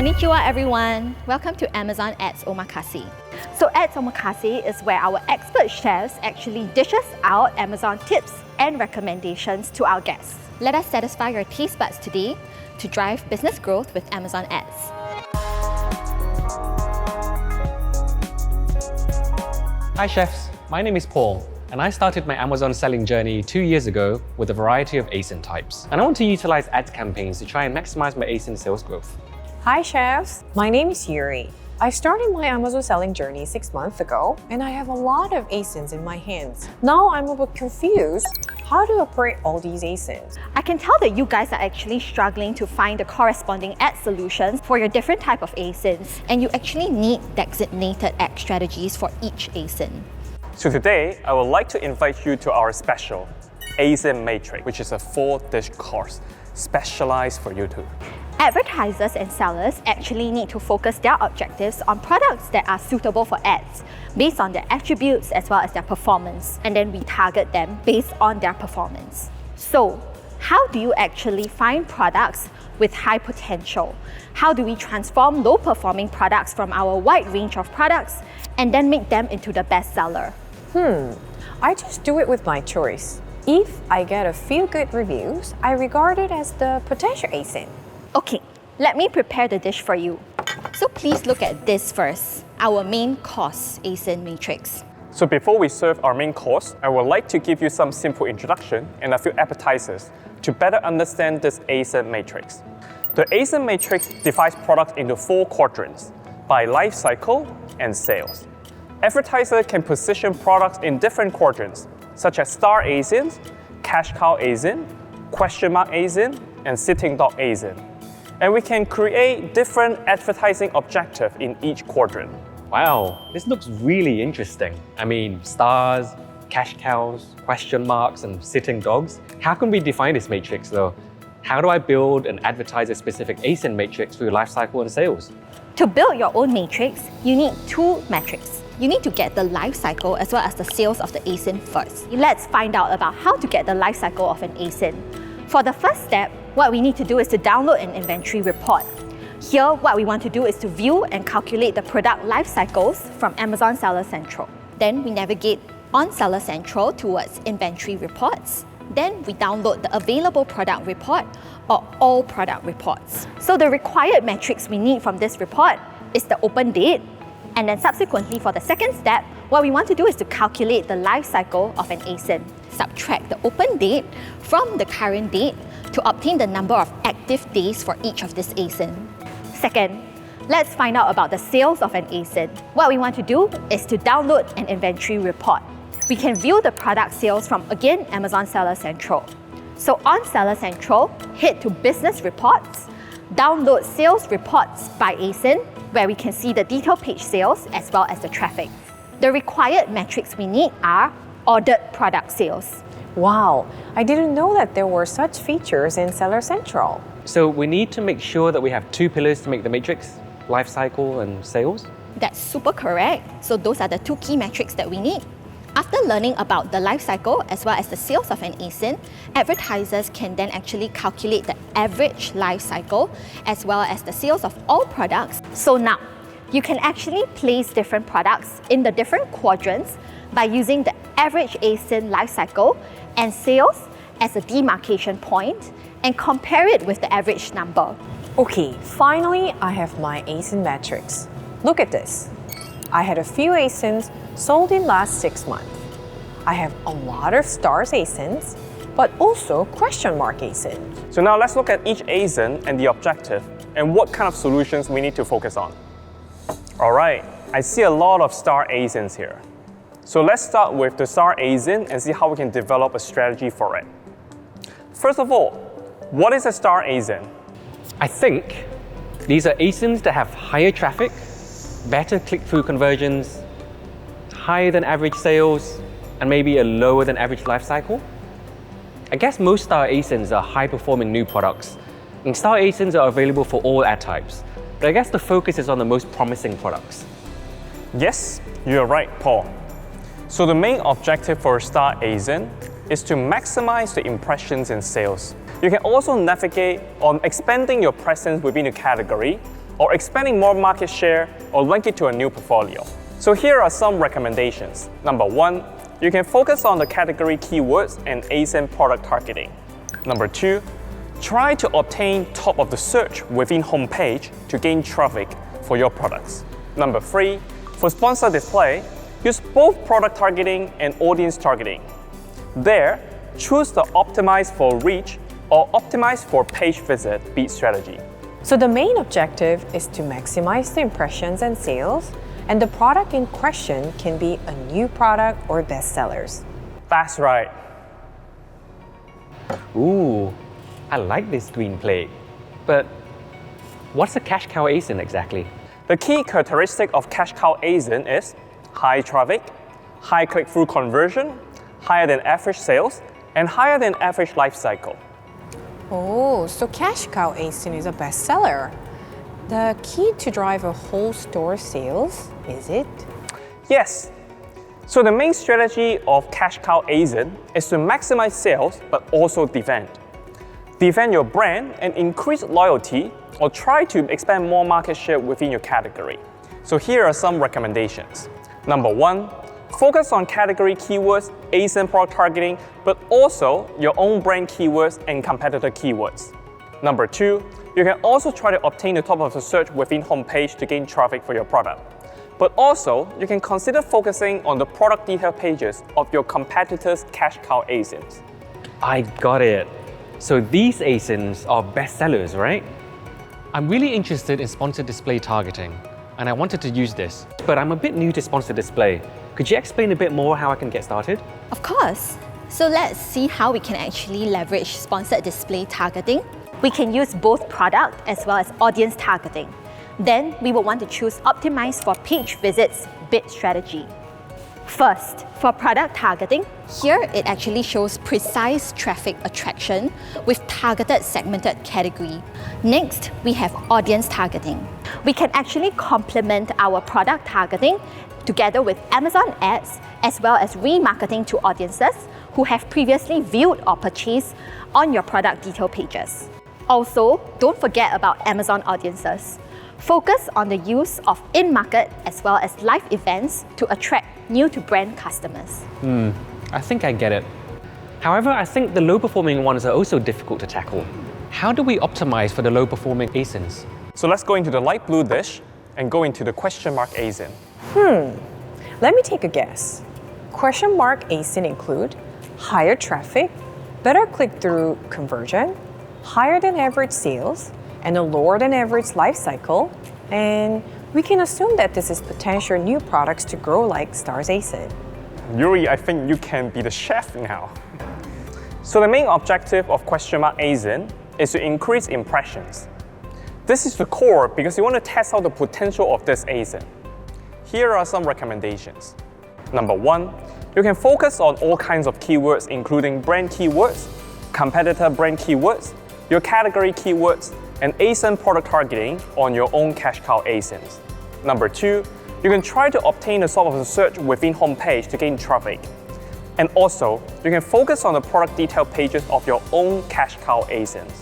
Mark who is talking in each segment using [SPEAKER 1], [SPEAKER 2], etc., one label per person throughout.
[SPEAKER 1] Konnichiwa everyone! Welcome to Amazon Ads Omakase. So Ads Omakase is where our expert chefs actually dish us out Amazon tips and recommendations to our guests. Let us satisfy your taste buds today to drive business growth with Amazon Ads.
[SPEAKER 2] Hi chefs, my name is Paul, and I started my Amazon selling journey 2 years ago with a variety of ASIN types. And I want to utilize ads campaigns to try and maximize my ASIN sales growth.
[SPEAKER 3] Hi chefs, my name is Yuri. I started my Amazon selling journey 6 months ago, and I have a lot of ASINs in my hands. Now I'm a bit confused. How to operate all these ASINs?
[SPEAKER 1] I can tell that you guys are actually struggling to find the corresponding ad solutions for your different type of ASINs, and you actually need designated ad strategies for each ASIN.
[SPEAKER 4] So today, I would like to invite you to our special ASIN Matrix, which is a 4-dish course specialized for you too.
[SPEAKER 1] Advertisers and sellers actually need to focus their objectives on products that are suitable for ads based on their attributes as well as their performance, and then we target them based on their performance. So, how do you actually find products with high potential? How do we transform low-performing products from our wide range of products and then make them into the best seller?
[SPEAKER 3] I just do it with my choice. If I get a few good reviews, I regard it as the potential ASIN.
[SPEAKER 1] Okay, let me prepare the dish for you. So please look at this first, our main course ASIN matrix.
[SPEAKER 4] So before we serve our main course, I would like to give you some simple introduction and a few appetizers to better understand this ASIN matrix. The ASIN matrix divides products into 4 quadrants by life cycle and sales. Advertisers can position products in different quadrants, such as star ASINs, cash cow ASIN, question mark ASIN, and sitting dog ASIN. And we can create different advertising objectives in each quadrant.
[SPEAKER 2] Wow, this looks really interesting. I mean, stars, cash cows, question marks, and sitting dogs. How can we define this matrix though? How do I build and advertise a specific ASIN matrix for your lifecycle and sales?
[SPEAKER 1] To build your own matrix, you need 2 metrics. You need to get the life cycle as well as the sales of the ASIN first. Let's find out about how to get the life cycle of an ASIN. For the first step, what we need to do is to download an inventory report. Here, what we want to do is to view and calculate the product life cycles from Amazon Seller Central. Then we navigate on Seller Central towards inventory reports. Then we download the available product report or all product reports. So the required metrics we need from this report is the open date. And then subsequently, for the second step, what we want to do is to calculate the life cycle of an ASIN. Subtract the open date from the current date to obtain the number of active days for each of this ASIN. Second, let's find out about the sales of an ASIN. What we want to do is to download an inventory report. We can view the product sales from, again, Amazon Seller Central. So on Seller Central, head to Business Reports, download Sales Reports by ASIN, where we can see the detail page sales as well as the traffic. The required metrics we need are ordered product sales.
[SPEAKER 3] Wow, I didn't know that there were such features in Seller Central.
[SPEAKER 2] So we need to make sure that we have 2 pillars to make the matrix, life cycle and sales.
[SPEAKER 1] That's super correct. So those are the 2 key metrics that we need. After learning about the life cycle as well as the sales of an ASIN, advertisers can then actually calculate the average life cycle as well as the sales of all products. So now, you can actually place different products in the different quadrants by using the average ASIN life cycle and sales as a demarcation point and compare it with the average number.
[SPEAKER 3] Okay, finally, I have my ASIN metrics. Look at this. I had a few ASINs sold in last 6 months. I have a lot of stars ASINs, but also question mark ASINs.
[SPEAKER 4] So now let's look at each ASIN and the objective and what kind of solutions we need to focus on. All right, I see a lot of star ASINs here. So let's start with the star ASIN and see how we can develop a strategy for it. First of all, what is a star ASIN?
[SPEAKER 2] I think these are ASINs that have higher traffic, better click-through conversions, higher than average sales, and maybe a lower than average life cycle. I guess most star ASINs are high-performing new products, and star ASINs are available for all ad types. But I guess the focus is on the most promising products.
[SPEAKER 4] Yes, you're right, Paul. So the main objective for a star ASIN is to maximize the impressions and sales. You can also navigate on expanding your presence within a category or expanding more market share, or link it to a new portfolio. So here are some recommendations. Number 1, you can focus on the category keywords and ASIN product targeting. Number 2, try to obtain top of the search within homepage to gain traffic for your products. Number 3, for sponsor display, use both product targeting and audience targeting. There, choose the optimize for reach or optimize for page visit beat strategy.
[SPEAKER 3] So the main objective is to maximize the impressions and sales, and the product in question can be a new product or bestsellers.
[SPEAKER 4] That's right.
[SPEAKER 2] Ooh, I like this green plate. But what's a cash cow ASIN exactly?
[SPEAKER 4] The key characteristic of cash cow ASIN is high traffic, high click-through conversion, higher than average sales, and higher than average life cycle.
[SPEAKER 3] Oh, so Cash Cow ASIN is a bestseller. The key to drive a whole store sales, is it?
[SPEAKER 4] Yes. So the main strategy of cash cow ASIN is to maximize sales but also defend. Defend your brand and increase loyalty, or try to expand more market share within your category. So here are some recommendations. Number 1, focus on category keywords, ASIN product targeting, but also your own brand keywords and competitor keywords. Number 2, you can also try to obtain the top of the search within homepage to gain traffic for your product. But also, you can consider focusing on the product detail pages of your competitors' cash cow ASINs.
[SPEAKER 2] I got it. So these ASINs are bestsellers, right? I'm really interested in sponsored display targeting, and I wanted to use this. But I'm a bit new to sponsored display. Could you explain a bit more how I can get started?
[SPEAKER 1] Of course. So let's see how we can actually leverage sponsored display targeting. We can use both product as well as audience targeting. Then we will want to choose optimize for page visits bid strategy. First, for product targeting, here it actually shows precise traffic attraction with targeted segmented category. Next, we have audience targeting. We can actually complement our product targeting together with Amazon ads as well as remarketing to audiences who have previously viewed or purchased on your product detail pages. Also, don't forget about Amazon audiences. Focus on the use of in-market as well as live events to attract new-to-brand customers.
[SPEAKER 2] I think I get it. However, I think the low-performing ones are also difficult to tackle. How do we optimize for the low-performing ASINs?
[SPEAKER 4] So let's go into the light blue dish and go into the question mark ASIN.
[SPEAKER 3] Let me take a guess. Question mark ASIN include higher traffic, better click-through conversion, higher than average sales, and a lower than average life cycle, and we can assume that this is potential new products to grow like Stars ASIN.
[SPEAKER 4] Yuri, I think you can be the chef now. So the main objective of question mark ASIN is to increase impressions. This is the core because you want to test out the potential of this ASIN. Here are some recommendations. Number 1, you can focus on all kinds of keywords including brand keywords, competitor brand keywords, your category keywords, and ASIN product targeting on your own cash cow ASINs. Number 2, you can try to obtain the top of the search within homepage to gain traffic. And also, you can focus on the product detail pages of your own cash cow ASINs.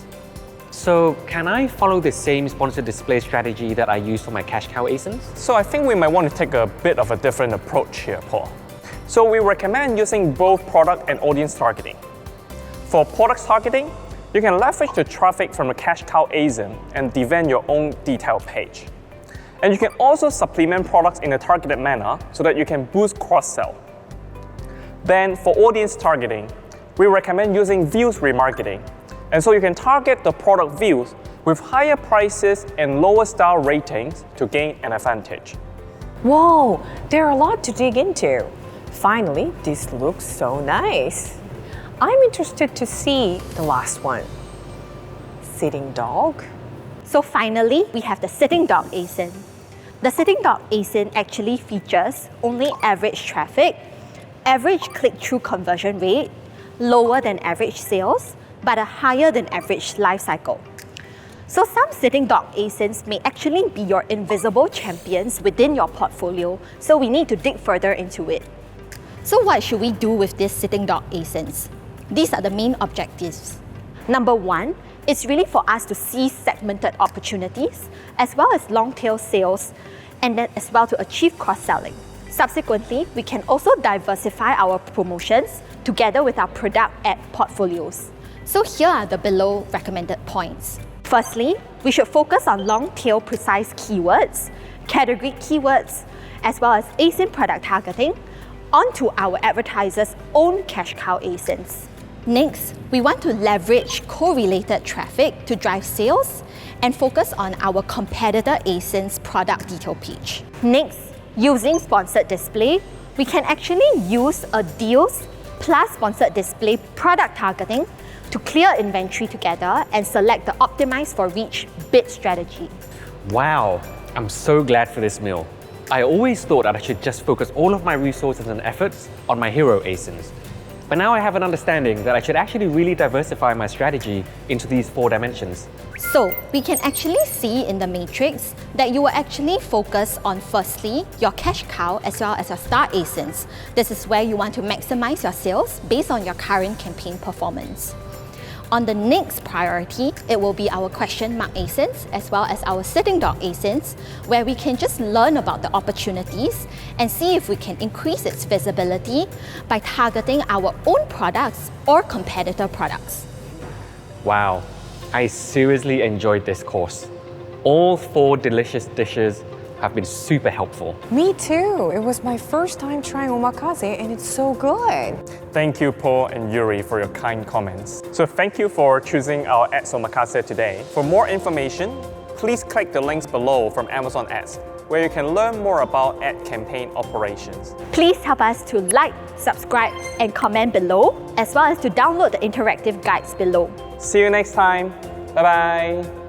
[SPEAKER 2] So can I follow the same sponsored display strategy that I use for my cash cow ASINs?
[SPEAKER 4] So I think we might want to take a bit of a different approach here, Paul. So we recommend using both product and audience targeting. For product targeting, you can leverage the traffic from the cash cow ASIN and defend your own detail page. And you can also supplement products in a targeted manner so that you can boost cross-sell. Then for audience targeting, we recommend using views remarketing. And so you can target the product views with higher prices and lower star ratings to gain an advantage.
[SPEAKER 3] Whoa, there are a lot to dig into. Finally, this looks so nice. I'm interested to see the last one. Sitting dog?
[SPEAKER 1] So finally, we have the sitting dog ASIN. The sitting dog ASIN actually features only average traffic, average click-through conversion rate, lower than average sales, but a higher than average life cycle. So some sitting dog ASINs may actually be your invisible champions within your portfolio, so we need to dig further into it. So what should we do with these sitting dog ASINs? These are the main objectives. Number 1 It's really for us to see segmented opportunities, as well as long-tail sales, and then as well to achieve cross-selling. Subsequently, we can also diversify our promotions together with our product ad portfolios. So here are the below recommended points. Firstly, we should focus on long-tail precise keywords, category keywords, as well as ASIN product targeting onto our advertisers' own cash cow ASINs. Next, we want to leverage correlated traffic to drive sales and focus on our competitor ASIN's product detail page. Next, using sponsored display, we can actually use a deals plus sponsored display product targeting to clear inventory together and select the optimized for reach bid strategy.
[SPEAKER 2] Wow, I'm so glad for this meal. I always thought that I should just focus all of my resources and efforts on my hero ASINs. But now I have an understanding that I should actually really diversify my strategy into these 4 dimensions.
[SPEAKER 1] So we can actually see in the matrix that you will actually focus on firstly your cash cow as well as your star ASINs. This is where you want to maximize your sales based on your current campaign performance. On the next priority, it will be our question mark ASINs as well as our sitting dog ASINs, where we can just learn about the opportunities and see if we can increase its visibility by targeting our own products or competitor products.
[SPEAKER 2] Wow, I seriously enjoyed this course. All 4 delicious dishes have been super helpful.
[SPEAKER 3] Me too. It was my first time trying Omakase and it's so good.
[SPEAKER 4] Thank you, Paul and Yuri, for your kind comments. So thank you for choosing our Ads Omakase today. For more information, please click the links below from Amazon Ads, where you can learn more about ad campaign operations.
[SPEAKER 1] Please help us to like, subscribe, and comment below, as well as to download the interactive guides below.
[SPEAKER 4] See you next time. Bye-bye.